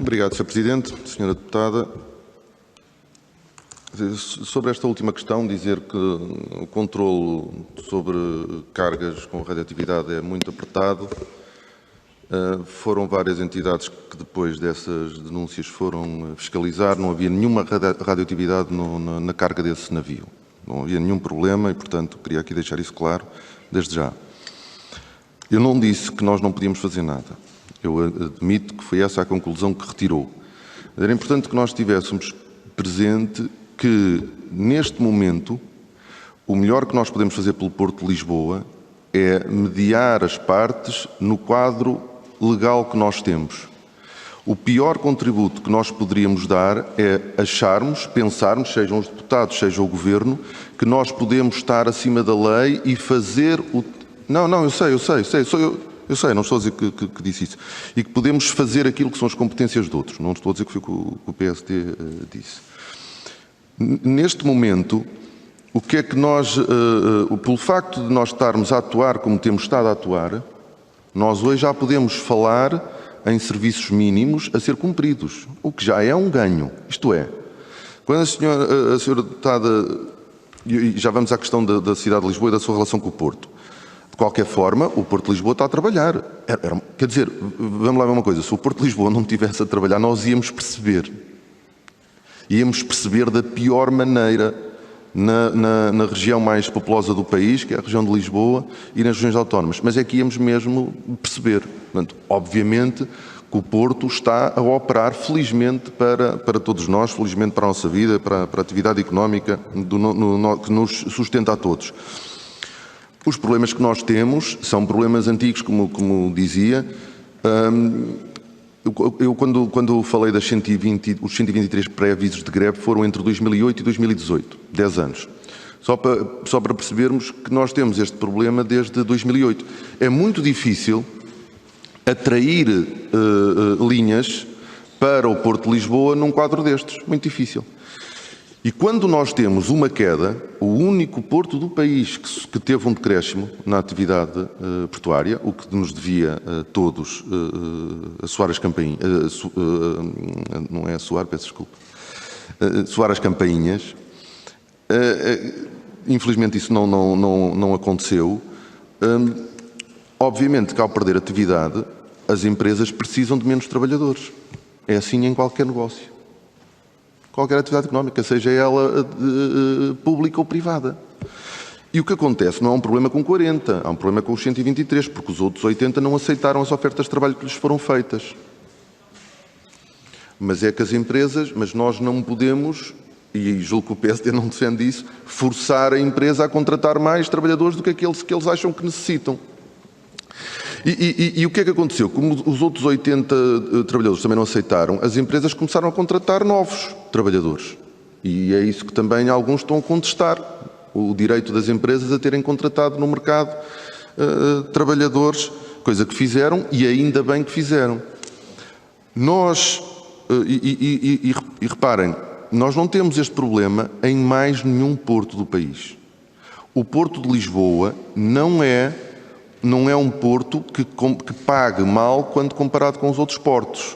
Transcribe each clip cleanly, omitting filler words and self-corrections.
Obrigado, Sr. Presidente. Senhora Deputada, sobre esta última questão, dizer que o controlo sobre cargas com radioatividade é muito apertado. Foram várias entidades que depois dessas denúncias foram fiscalizar, não havia nenhuma radioatividade na carga desse navio. Não havia nenhum problema e, portanto, queria aqui deixar isso claro desde já. Eu não disse que nós não podíamos fazer nada. Eu admito que foi essa a conclusão que retirou. Era importante que nós tivéssemos presente que, neste momento, o melhor que nós podemos fazer pelo Porto de Lisboa é mediar as partes no quadro legal que nós temos. O pior contributo que nós poderíamos dar é acharmos, pensarmos, sejam os deputados, seja o Governo, que nós podemos estar acima da lei e fazer o... Não, eu sei, não estou a dizer que disse isso. E que podemos fazer aquilo que são as competências de outros. Não estou a dizer que foi o que o PSD disse. Neste momento, o que é que nós, pelo facto de nós estarmos a atuar como temos estado a atuar, nós hoje já podemos falar em serviços mínimos a ser cumpridos, o que já é um ganho. Isto é, quando a senhora deputada, e já vamos à questão da cidade de Lisboa e da sua relação com o Porto. De qualquer forma, o Porto de Lisboa está a trabalhar. Quer dizer, vamos lá ver uma coisa, se o Porto de Lisboa não estivesse a trabalhar, nós íamos perceber. Íamos perceber da pior maneira na região mais populosa do país, que é a região de Lisboa, e nas regiões autónomas. Mas é que íamos mesmo perceber. Portanto, obviamente que o Porto está a operar, felizmente, para todos nós, felizmente para a nossa vida, para a atividade económica que nos sustenta a todos. Os problemas que nós temos são problemas antigos, como dizia. Eu quando falei das os 123 pré-avisos de greve foram entre 2008 e 2018, 10 anos. Só para percebermos que nós temos este problema desde 2008. É muito difícil atrair linhas para o Porto de Lisboa num quadro destes. Muito difícil. E quando nós temos uma queda, o único porto do país que teve um decréscimo na atividade portuária, o que nos devia a todos a soar as campainhas, não é a soar, peço desculpa, soar as campainhas, infelizmente isso não aconteceu. Obviamente que ao perder atividade, as empresas precisam de menos trabalhadores. É assim em qualquer negócio. Qualquer atividade económica, seja ela pública ou privada. E o que acontece não é um problema com 40, há um problema com os 123, porque os outros 80 não aceitaram as ofertas de trabalho que lhes foram feitas. Mas é que as empresas, mas nós não podemos, e julgo que o PSD não defende isso, forçar a empresa a contratar mais trabalhadores do que aqueles que eles acham que necessitam. E o que é que aconteceu? Como os outros 80 trabalhadores também não aceitaram, as empresas começaram a contratar novos trabalhadores. E é isso que também alguns estão a contestar, o direito das empresas a terem contratado no mercado trabalhadores, coisa que fizeram e ainda bem que fizeram. Nós, e reparem, nós não temos este problema em mais nenhum porto do país. O Porto de Lisboa não é um porto que pague mal quando comparado com os outros portos.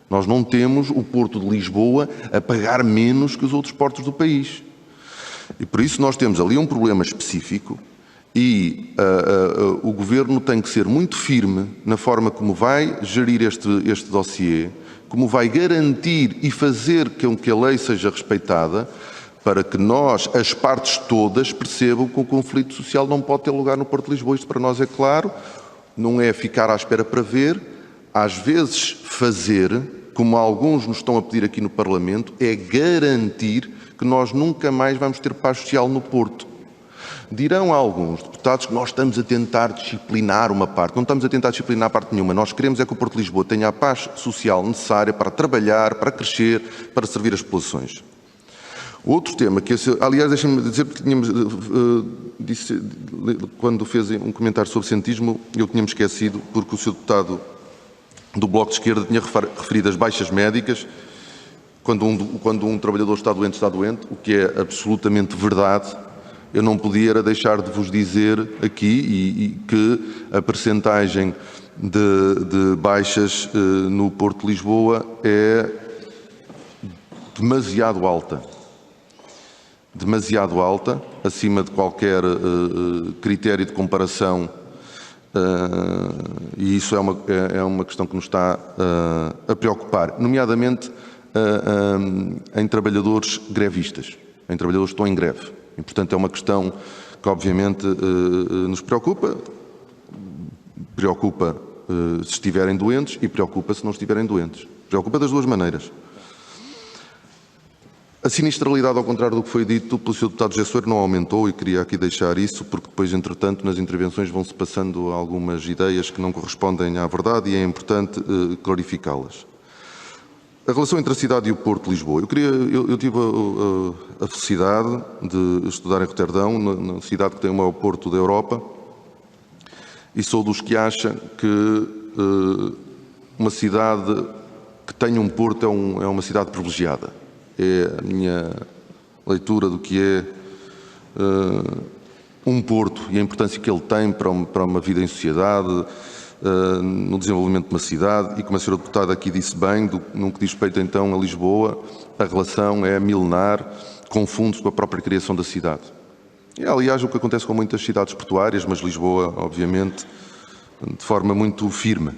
Nós não temos o Porto de Lisboa a pagar menos que os outros portos do país. E por isso nós temos ali um problema específico e o Governo tem que ser muito firme na forma como vai gerir este dossiê, como vai garantir e fazer com que a lei seja respeitada, para que nós, as partes todas, percebam que o conflito social não pode ter lugar no Porto de Lisboa. Isto para nós é claro, não é ficar à espera para ver, às vezes fazer, como alguns nos estão a pedir aqui no Parlamento, é garantir que nós nunca mais vamos ter paz social no Porto. Dirão a alguns deputados que nós estamos a tentar disciplinar uma parte. Não estamos a tentar disciplinar parte nenhuma. Nós queremos é que o Porto de Lisboa tenha a paz social necessária para trabalhar, para crescer, para servir as populações. Outro tema, que aliás, deixem-me dizer, porque tínhamos, quando fez um comentário sobre cientismo, eu tinha-me esquecido, porque o Sr. Deputado do Bloco de Esquerda tinha referido as baixas médicas, quando um trabalhador está doente, o que é absolutamente verdade, eu não podia deixar de vos dizer aqui que a percentagem de baixas no Porto de Lisboa é demasiado alta, acima de qualquer critério de comparação, e isso é uma questão que nos está a preocupar, nomeadamente em trabalhadores grevistas, em trabalhadores que estão em greve. E, portanto, é uma questão que, obviamente, nos preocupa se estiverem doentes e preocupa se não estiverem doentes. Preocupa das duas maneiras. A sinistralidade, ao contrário do que foi dito pelo Sr. Deputado José Soeiro, não aumentou, e queria aqui deixar isso, porque depois, entretanto, nas intervenções vão-se passando algumas ideias que não correspondem à verdade e é importante clarificá-las. A relação entre a cidade e o Porto de Lisboa. Eu tive a felicidade de estudar em Roterdão, na cidade que tem o maior porto da Europa, e sou dos que acham que uma cidade que tenha um porto é uma cidade privilegiada. É a minha leitura do que é um porto e a importância que ele tem para uma vida em sociedade, no desenvolvimento de uma cidade, e como a senhora deputada aqui disse bem, no que diz respeito então a Lisboa, a relação é milenar, confunde-se com a própria criação da cidade. É, aliás, o que acontece com muitas cidades portuárias, mas Lisboa, obviamente, de forma muito firme.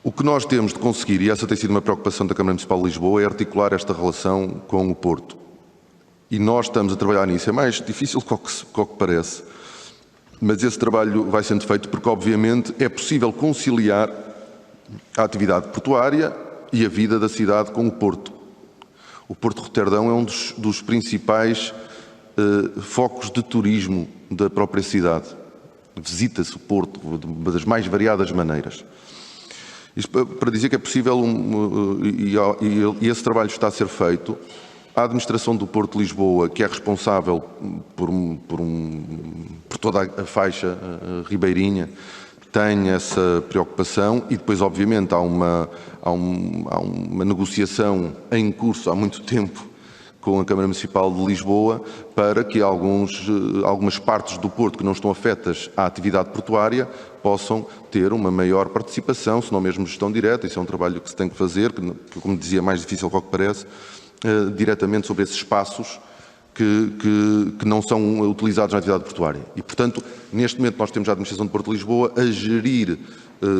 O que nós temos de conseguir, e essa tem sido uma preocupação da Câmara Municipal de Lisboa, é articular esta relação com o Porto. E nós estamos a trabalhar nisso. É mais difícil do que parece, mas esse trabalho vai sendo feito porque, obviamente, é possível conciliar a atividade portuária e a vida da cidade com o Porto. O Porto de Roterdão é um dos principais focos de turismo da própria cidade. Visita-se o Porto das mais variadas maneiras. Isto para dizer que é possível, e esse trabalho está a ser feito. A administração do Porto de Lisboa, que é responsável por toda a faixa ribeirinha, tem essa preocupação e depois, obviamente, há uma negociação em curso há muito tempo com a Câmara Municipal de Lisboa para que algumas partes do Porto que não estão afetas à atividade portuária possam ter uma maior participação, se não mesmo gestão direta. Isso é um trabalho que se tem que fazer, que como dizia, é mais difícil do que parece, diretamente sobre esses espaços que não são utilizados na atividade portuária. E, portanto, neste momento nós temos a administração do Porto de Lisboa a gerir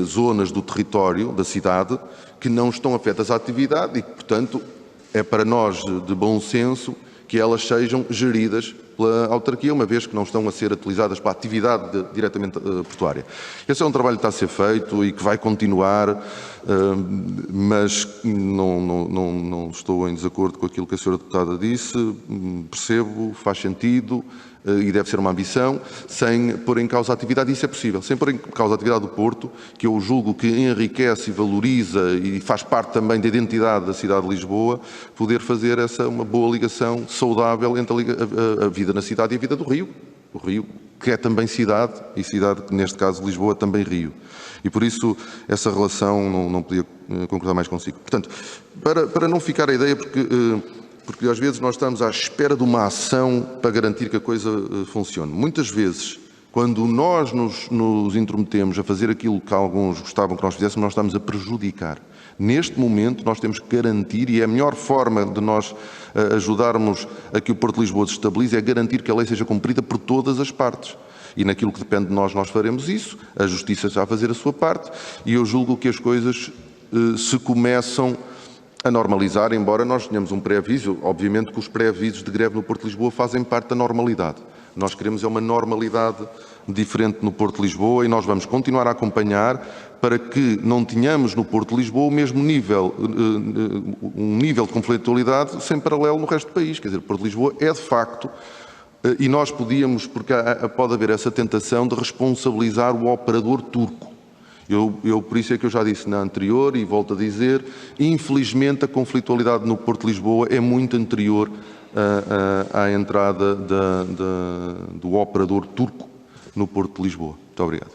zonas do território da cidade que não estão afetas à atividade e que, portanto, é para nós de bom senso que elas sejam geridas pela autarquia, uma vez que não estão a ser utilizadas para a atividade diretamente portuária. Esse é um trabalho que está a ser feito e que vai continuar, mas não estou em desacordo com aquilo que a senhora deputada disse, percebo, faz sentido e deve ser uma ambição, sem pôr em causa a atividade, e isso é possível, sem pôr em causa a atividade do Porto, que eu julgo que enriquece e valoriza e faz parte também da identidade da cidade de Lisboa, poder fazer uma boa ligação saudável entre a vida na cidade e a vida do Rio. O Rio, que é também cidade, e cidade, neste caso Lisboa, também Rio. E por isso essa relação não podia concordar mais consigo. Portanto, para não ficar a ideia, porque às vezes nós estamos à espera de uma ação para garantir que a coisa funcione. Muitas vezes, quando nós nos intrometemos a fazer aquilo que alguns gostavam que nós fizéssemos, nós estamos a prejudicar. Neste momento, nós temos que garantir, e a melhor forma de nós ajudarmos a que o Porto de Lisboa se estabilize é garantir que a lei seja cumprida por todas as partes. E naquilo que depende de nós faremos isso, a Justiça está a fazer a sua parte, e eu julgo que as coisas se começam a normalizar, embora nós tenhamos um pré-aviso. Obviamente que os pré-avisos de greve no Porto de Lisboa fazem parte da normalidade. Nós queremos uma normalidade diferente no Porto de Lisboa e nós vamos continuar a acompanhar para que não tenhamos no Porto de Lisboa o mesmo nível, um nível de conflitualidade sem paralelo no resto do país. Quer dizer, o Porto de Lisboa é de facto, e nós podíamos, porque pode haver essa tentação de responsabilizar o operador turco. Eu por isso é que eu já disse na anterior e volto a dizer, infelizmente a conflitualidade no Porto de Lisboa é muito anterior à entrada do operador turco no Porto de Lisboa. Muito obrigado.